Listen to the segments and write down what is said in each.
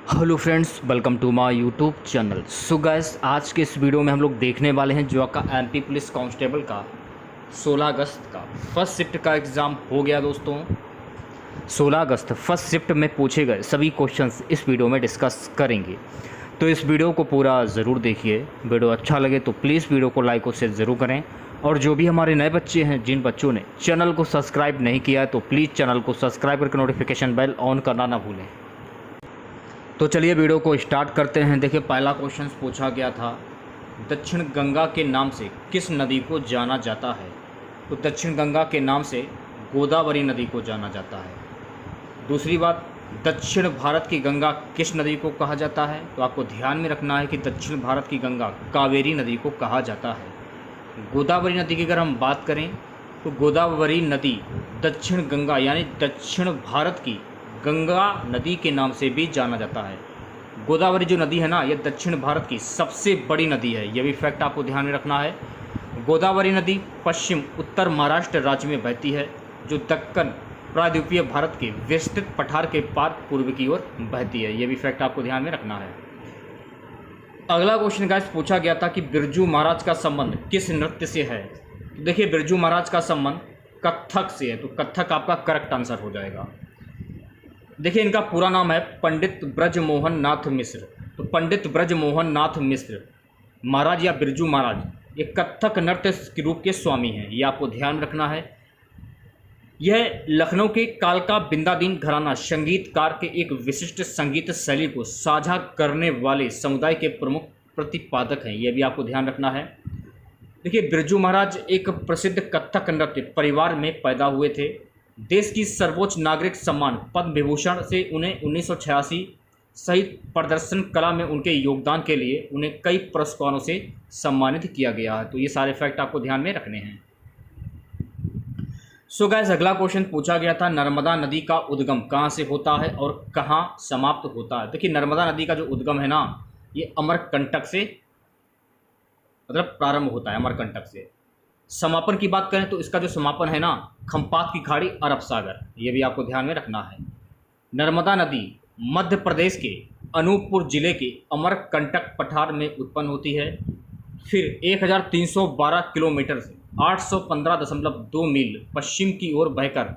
Hello friends, welcome to my YouTube channel. So guys, आज के इस वीडियो में हम लोग देखने वाले हैं जो आपका एमपी पुलिस कांस्टेबल का 16 अगस्त का फर्स्ट शिफ्ट का एग्ज़ाम हो गया दोस्तों। 16 अगस्त फर्स्ट शिफ्ट में पूछे गए सभी क्वेश्चंस इस वीडियो में डिस्कस करेंगे, तो इस वीडियो को पूरा ज़रूर देखिए। वीडियो अच्छा लगे तो प्लीज़ वीडियो को लाइक और शेयर ज़रूर करें, और जो भी हमारे नए बच्चे हैं, जिन बच्चों ने चैनल को सब्सक्राइब नहीं किया है तो प्लीज़ चैनल को सब्सक्राइब करके नोटिफिकेशन बेल ऑन करना ना भूलें। तो चलिए वीडियो को स्टार्ट करते हैं। देखिए, पहला क्वेश्चन पूछा गया था, दक्षिण गंगा के नाम से किस नदी को जाना जाता है? तो दक्षिण गंगा के नाम से गोदावरी नदी को जाना जाता है। दूसरी बात, दक्षिण भारत की गंगा किस नदी को कहा जाता है? तो आपको ध्यान में रखना है कि दक्षिण भारत की गंगा कावेरी नदी को कहा जाता है। गोदावरी नदी की अगर हम बात करें तो गोदावरी नदी दक्षिण गंगा यानी दक्षिण भारत की गंगा नदी के नाम से भी जाना जाता है। गोदावरी जो नदी है ना, यह दक्षिण भारत की सबसे बड़ी नदी है। यह भी फैक्ट आपको ध्यान में रखना है। गोदावरी नदी पश्चिम उत्तर महाराष्ट्र राज्य में बहती है, जो दक्कन प्रायद्वीपीय भारत के विस्तृत पठार के पार पूर्व की ओर बहती है। यह भी फैक्ट आपको ध्यान में रखना है। अगला क्वेश्चन गाइस पूछा गया था कि बिरजू महाराज का संबंध किस नृत्य से है? तो देखिए, बिरजू महाराज का संबंध कत्थक से है, तो कत्थक आपका करेक्ट आंसर हो जाएगा। देखिए, इनका पूरा नाम है पंडित ब्रजमोहन नाथ मिश्र। तो पंडित ब्रजमोहन नाथ मिश्र महाराज या बिरजू महाराज ये कत्थक नृत्य के रूप के स्वामी हैं। ये आपको ध्यान रखना है। यह लखनऊ के कालका बिंदादीन घराना संगीतकार के एक विशिष्ट संगीत शैली को साझा करने वाले समुदाय के प्रमुख प्रतिपादक हैं। यह भी आपको ध्यान रखना है। देखिए, बिरजू महाराज एक प्रसिद्ध कत्थक नृत्य परिवार में पैदा हुए थे। देश की सर्वोच्च नागरिक सम्मान पद्म विभूषण से उन्हें 1986 सहित प्रदर्शन कला में उनके योगदान के लिए उन्हें कई पुरस्कारों से सम्मानित किया गया है। तो ये सारे फैक्ट आपको ध्यान में रखने हैं। सो गाइस, अगला क्वेश्चन पूछा गया था, नर्मदा नदी का उद्गम कहाँ से होता है और कहाँ समाप्त होता है? देखिए, नर्मदा नदी का जो उद्गम है ना, ये अमरकंटक से मतलब प्रारंभ होता है, अमरकंटक से। समापन की बात करें तो इसका जो समापन है ना, खंपात की खाड़ी, अरब सागर। ये भी आपको ध्यान में रखना है। नर्मदा नदी मध्य प्रदेश के अनूपपुर जिले के अमरकंटक पठार में उत्पन्न होती है। फिर 1312 किलोमीटर से 815.2 मील पश्चिम की ओर बहकर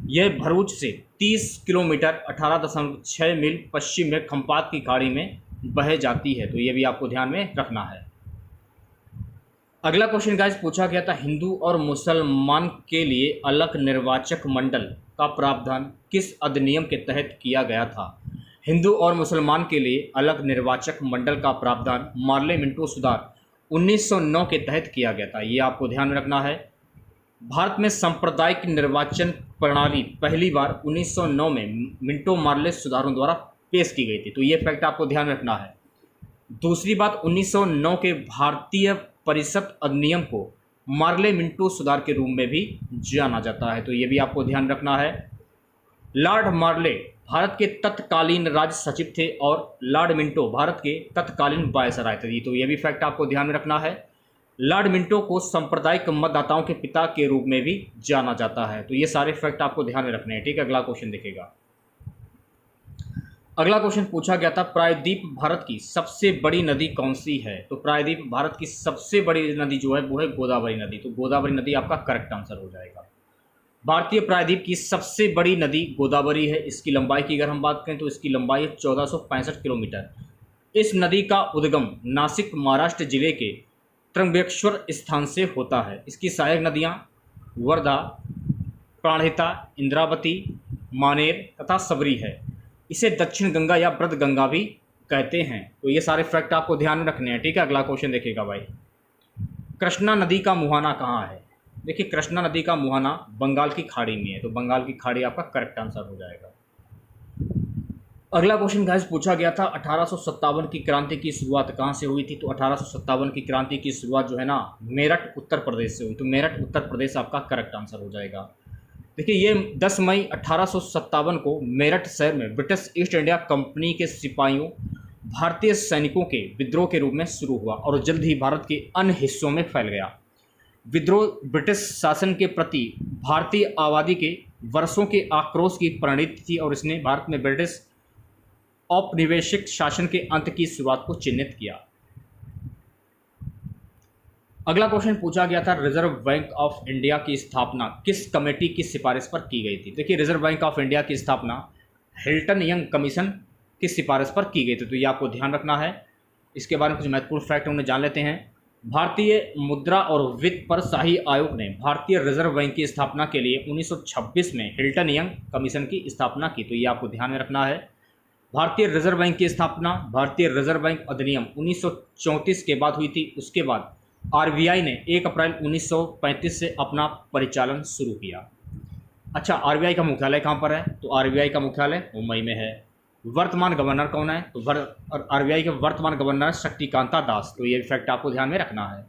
यह भरूच से 30 किलोमीटर 18.6 मील पश्चिम में खंपात की खाड़ी में बह जाती है। तो ये भी आपको ध्यान में रखना है। अगला क्वेश्चन गाइस पूछा गया था, हिंदू और मुसलमान के लिए अलग निर्वाचक मंडल का प्रावधान किस अधिनियम के तहत किया गया था? हिंदू और मुसलमान के लिए अलग निर्वाचक मंडल का प्रावधान मार्ले मिंटो सुधार 1909 के तहत किया गया था। ये आपको ध्यान में रखना है। भारत में सांप्रदायिक निर्वाचन प्रणाली पहली बार 1909 में मिंटो मार्ले सुधारों द्वारा पेश की गई थी। तो ये फैक्ट आपको ध्यान में रखना है। दूसरी बात, 1909 के भारतीय परिषद अधिनियम को मार्ले मिंटो सुधार के रूप में भी जाना जाता है। तो ये भी आपको ध्यान रखना है। लॉर्ड मार्ले भारत के तत्कालीन राज्य सचिव थे और लॉर्ड मिंटो भारत के तत्कालीन वायसराय थे। तो ये भी फैक्ट आपको ध्यान में रखना है। लॉर्ड मिंटो को सांप्रदायिक मतदाताओं के पिता के रूप में भी जाना जाता है। तो ये सारे फैक्ट आपको ध्यान में रखने हैं। ठीक है, अगला क्वेश्चन देखिएगा। अगला क्वेश्चन पूछा गया था, प्रायद्वीप भारत की सबसे बड़ी नदी कौन सी है? तो प्रायद्वीप भारत की सबसे बड़ी नदी जो है वो है गोदावरी नदी। तो गोदावरी नदी आपका करेक्ट आंसर हो जाएगा। भारतीय प्रायद्वीप की सबसे बड़ी नदी गोदावरी है। इसकी लंबाई की अगर हम बात करें तो इसकी लंबाई है 1465 किलोमीटर। इस नदी का उद्गम नासिक महाराष्ट्र जिले के त्र्यंबकेश्वर स्थान से होता है। इसकी सहायक नदियाँ वर्धा, प्राणहिता, इंद्रावती, मानेर तथा सबरी है। इसे दक्षिण गंगा या ब्रज गंगा भी कहते हैं। तो ये सारे फैक्ट आपको ध्यान में रखने हैं। ठीक है, अगला क्वेश्चन देखिएगा भाई। कृष्णा नदी का मुहाना कहाँ है? देखिए, कृष्णा नदी का मुहाना बंगाल की खाड़ी में है। तो बंगाल की खाड़ी आपका करेक्ट आंसर हो जाएगा। अगला क्वेश्चन गाइस पूछा गया था, 1857 की क्रांति की शुरुआत कहाँ से हुई थी? तो 1857 की क्रांति की शुरुआत जो है ना, मेरठ उत्तर प्रदेश से हुई। तो मेरठ उत्तर प्रदेश आपका करेक्ट आंसर हो जाएगा। देखिए, ये 10 मई 1857 को मेरठ शहर में ब्रिटिश ईस्ट इंडिया कंपनी के सिपाहियों भारतीय सैनिकों के विद्रोह के रूप में शुरू हुआ और जल्द ही भारत के अन्य हिस्सों में फैल गया। विद्रोह ब्रिटिश शासन के प्रति भारतीय आबादी के वर्षों के आक्रोश की परिणति थी और इसने भारत में ब्रिटिश औपनिवेशिक शासन के अंत की शुरुआत को चिन्हित किया। अगला क्वेश्चन पूछा गया था, रिजर्व बैंक ऑफ इंडिया की स्थापना किस कमेटी की सिफारिश पर की गई थी। देखिए रिजर्व बैंक ऑफ इंडिया की स्थापना हिल्टन यंग कमीशन की सिफारिश पर की गई थी, तो ये आपको ध्यान रखना है। इसके बारे में कुछ महत्वपूर्ण फैक्ट उन्हें जान लेते हैं। भारतीय मुद्रा और वित्त पर शाही आयोग ने भारतीय रिजर्व बैंक की स्थापना के लिए 1926 में हिल्टन यंग कमीशन की स्थापना की, तो ये आपको ध्यान में रखना है। भारतीय रिजर्व बैंक की स्थापना भारतीय रिजर्व बैंक अधिनियम 1934 के बाद हुई थी। उसके बाद आरबीआई ने 1 अप्रैल 1935 से अपना परिचालन शुरू किया। अच्छा, आरबीआई का मुख्यालय कहाँ पर है, तो आरबीआई का मुख्यालय मुंबई में है। वर्तमान गवर्नर कौन है, तो आरबीआई के वर्तमान गवर्नर शक्तिकांता दास, तो ये फैक्ट आपको ध्यान में रखना है।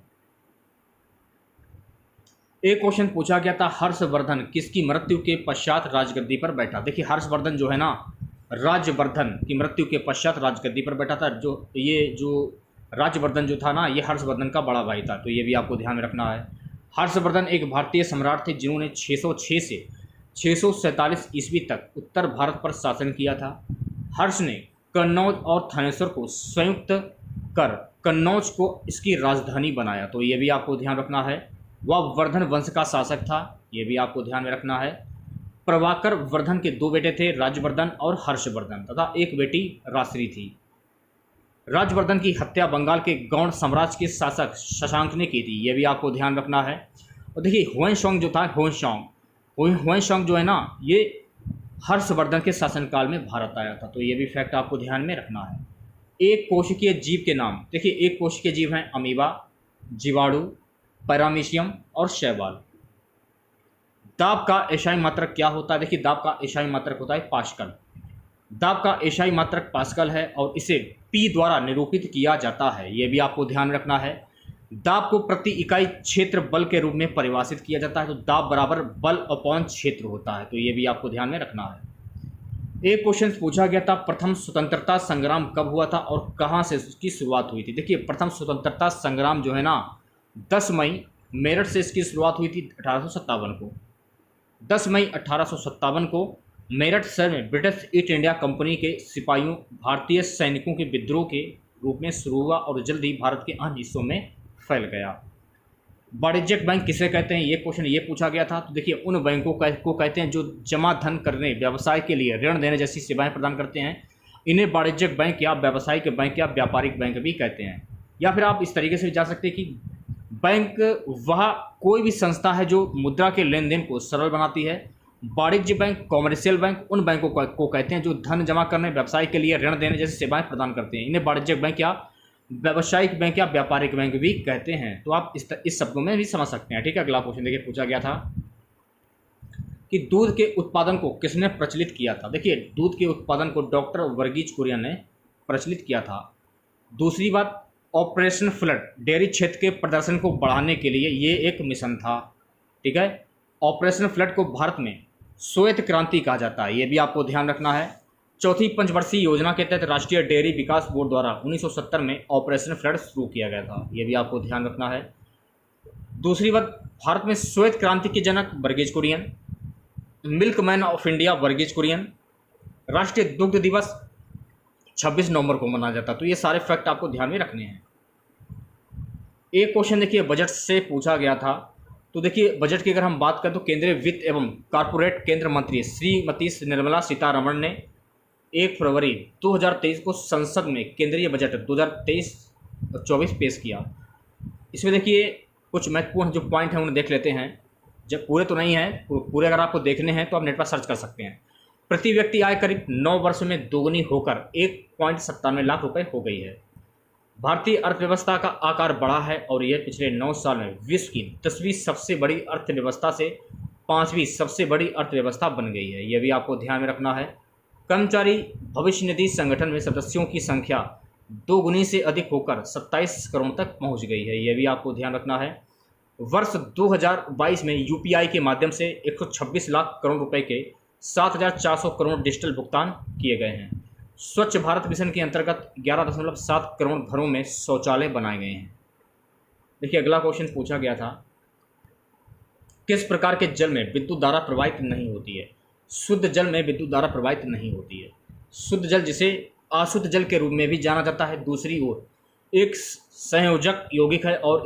एक क्वेश्चन पूछा गया था, हर्षवर्धन किसकी मृत्यु के पश्चात राजगद्दी पर बैठा। देखिए हर्षवर्धन जो है ना, राज्यवर्धन की मृत्यु के पश्चात राजगद्दी पर बैठा था। जो राज्यवर्धन जो था ना, ये हर्षवर्धन का बड़ा भाई था, तो ये भी आपको ध्यान में रखना है। हर्षवर्धन एक भारतीय सम्राट थे जिन्होंने 606 से 647 ईस्वी तक उत्तर भारत पर शासन किया था। हर्ष ने कन्नौज और थानेश्वर को संयुक्त कर कन्नौज को इसकी राजधानी बनाया, तो ये भी आपको ध्यान रखना है। वह वर्धन वंश का शासक था, ये भी आपको ध्यान में रखना है। प्रभाकर वर्धन के 2 बेटे थे, राज्यवर्धन और हर्षवर्धन, तथा एक बेटी राश्री थी। राज्यवर्धन की हत्या बंगाल के गौड़ साम्राज्य के शासक शशांक ने की थी, ये भी आपको ध्यान रखना है। और देखिए हुएनसांग जो था, हुएनसांग जो है ना, ये हर्षवर्धन के शासनकाल में भारत आया था, तो ये भी फैक्ट आपको ध्यान में रखना है। एक कोशिकीय जीव के नाम, देखिए एक कोशिकीय जीव हैं अमीबा, जीवाणु, पैरामीशियम और शैवाल। दाब का एशियाई मात्रक क्या होता है, देखिए दाब का एशियाई मात्रक होता है पास्कल। दाब का एशियाई मात्रक पास्कल है और इसे पी द्वारा निरूपित किया जाता है, यह भी आपको ध्यान रखना है। दाब को प्रति इकाई क्षेत्र बल के रूप में परिभाषित किया जाता है, तो दाब बराबर बल अपॉन क्षेत्र होता है, तो ये भी आपको ध्यान में रखना है। एक क्वेश्चन पूछा गया था, प्रथम स्वतंत्रता संग्राम कब हुआ था और कहाँ से उसकी शुरुआत हुई थी। देखिए प्रथम स्वतंत्रता संग्राम जो है ना, 10 मई मेरठ से इसकी शुरुआत हुई थी 1857 को। 10 मई 1857 को मेरठ शहर में ब्रिटिश ईस्ट इंडिया कंपनी के सिपाहियों भारतीय सैनिकों के विद्रोह के रूप में शुरू हुआ और जल्द ही भारत के अन्य हिस्सों में फैल गया। वाणिज्यिक बैंक किसे कहते हैं, ये क्वेश्चन ये पूछा गया था। तो देखिए उन बैंकों को कहते हैं जो जमा धन करने, व्यवसाय के लिए ऋण देने जैसी सेवाएं प्रदान करते हैं। इन्हें वाणिज्यिक बैंक या व्यावसायिक बैंक या व्यापारिक बैंक भी कहते हैं। या फिर आप इस तरीके से भी जा सकते हैं कि बैंक वह कोई भी संस्था है जो मुद्रा के लेन देन को सरल बनाती है। वाणिज्य बैंक, कॉमर्शियल बैंक उन बैंकों को कहते हैं जो धन जमा करने, व्यवसाय के लिए ऋण देने जैसी सेवाएं प्रदान करते हैं। इन्हें वाणिज्यिक बैंक या व्यावसायिक बैंक या व्यापारिक बैंक भी कहते हैं। तो आप इस शब्दों में भी समझ सकते हैं। ठीक है, अगला क्वेश्चन देखिए पूछा गया था कि दूध के उत्पादन को किसने प्रचलित किया था। देखिए दूध के उत्पादन को डॉक्टर वर्गीज कुरियन ने प्रचलित किया था। दूसरी बात, ऑपरेशन फ्लड डेयरी क्षेत्र के प्रदर्शन को बढ़ाने के लिए ये एक मिशन था। ठीक है, ऑपरेशन फ्लड को भारत में श्वेत क्रांति कहा जाता है, ये भी आपको ध्यान रखना है। चौथी पंचवर्षीय योजना के तहत राष्ट्रीय डेयरी विकास बोर्ड द्वारा 1970 में ऑपरेशन फ्लड शुरू किया गया था, ये भी आपको ध्यान रखना है। दूसरी बात, भारत में श्वेत क्रांति के जनक Varghese Kurien, milkman of India Varghese Kurien. राष्ट्रीय दुग्ध दिवस 26 नवंबर को मनाया जाता है। तो ये सारे फैक्ट आपको ध्यान में रखने हैं। एक क्वेश्चन देखिए बजट से पूछा गया था। तो देखिए बजट की अगर हम बात करें तो केंद्रीय वित्त एवं कॉर्पोरेट केंद्र मंत्री श्रीमती निर्मला सीतारमण ने 1 फरवरी 2023 को संसद में केंद्रीय बजट 2023-24 पेश किया। इसमें देखिए कुछ महत्वपूर्ण जो पॉइंट हैं उन्हें देख लेते हैं। जब पूरे तो नहीं हैं, पूरे अगर आपको देखने हैं तो आप नेट पर सर्च कर सकते हैं। प्रति व्यक्ति आय करीब 9 वर्ष में दोगुनी होकर 1.97 लाख रुपए हो गई है। भारतीय अर्थव्यवस्था का आकार बढ़ा है और यह पिछले 9 साल में विश्व की 10वीं सबसे बड़ी अर्थव्यवस्था से 5वीं सबसे बड़ी अर्थव्यवस्था बन गई है, यह भी आपको ध्यान में रखना है। कर्मचारी भविष्य निधि संगठन में सदस्यों की संख्या 2 गुनी से अधिक होकर 27 करोड़ तक पहुंच गई है, यह भी आपको ध्यान रखना है। वर्ष 2022 में यूपीआई के माध्यम से 126 लाख करोड़ रुपए के 7,400 करोड़ डिजिटल भुगतान किए गए हैं। स्वच्छ भारत मिशन के अंतर्गत 11.7 करोड़ घरों में शौचालय बनाए गए हैं। देखिए अगला क्वेश्चन पूछा गया था, किस प्रकार के जल में विद्युत धारा प्रवाहित नहीं होती है। शुद्ध जल में विद्युत धारा प्रवाहित नहीं होती है। शुद्ध जल जिसे अशुद्ध जल के रूप में भी जाना जाता है। दूसरी ओर एक संयोजक यौगिक है और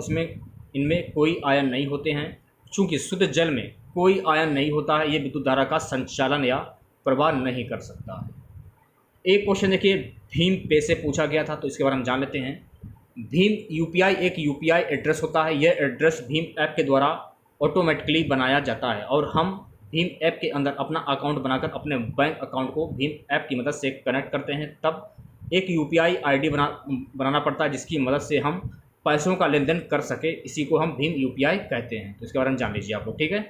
इनमें कोई आयन नहीं होते हैं। चूँकि शुद्ध जल में कोई आयन नहीं होता है, ये विद्युत धारा का संचालन या प्रवाह नहीं कर सकता है। एक क्वेश्चन देखिए, भीम पे से पूछा गया था, तो इसके बारे में जान लेते हैं। भीम यूपीआई एक यूपीआई एड्रेस होता है। यह एड्रेस भीम ऐप के द्वारा ऑटोमेटिकली बनाया जाता है और हम भीम ऐप के अंदर अपना अकाउंट बनाकर अपने बैंक अकाउंट को भीम ऐप की मदद से कनेक्ट करते हैं। तब एक यूपीआई आईडी बनाना पड़ता है, जिसकी मदद से हम पैसों का लेन देन कर सके। इसी को हम भीम यूपीआई कहते हैं। तो इसके बारे में जान लीजिए आप लोग, ठीक है।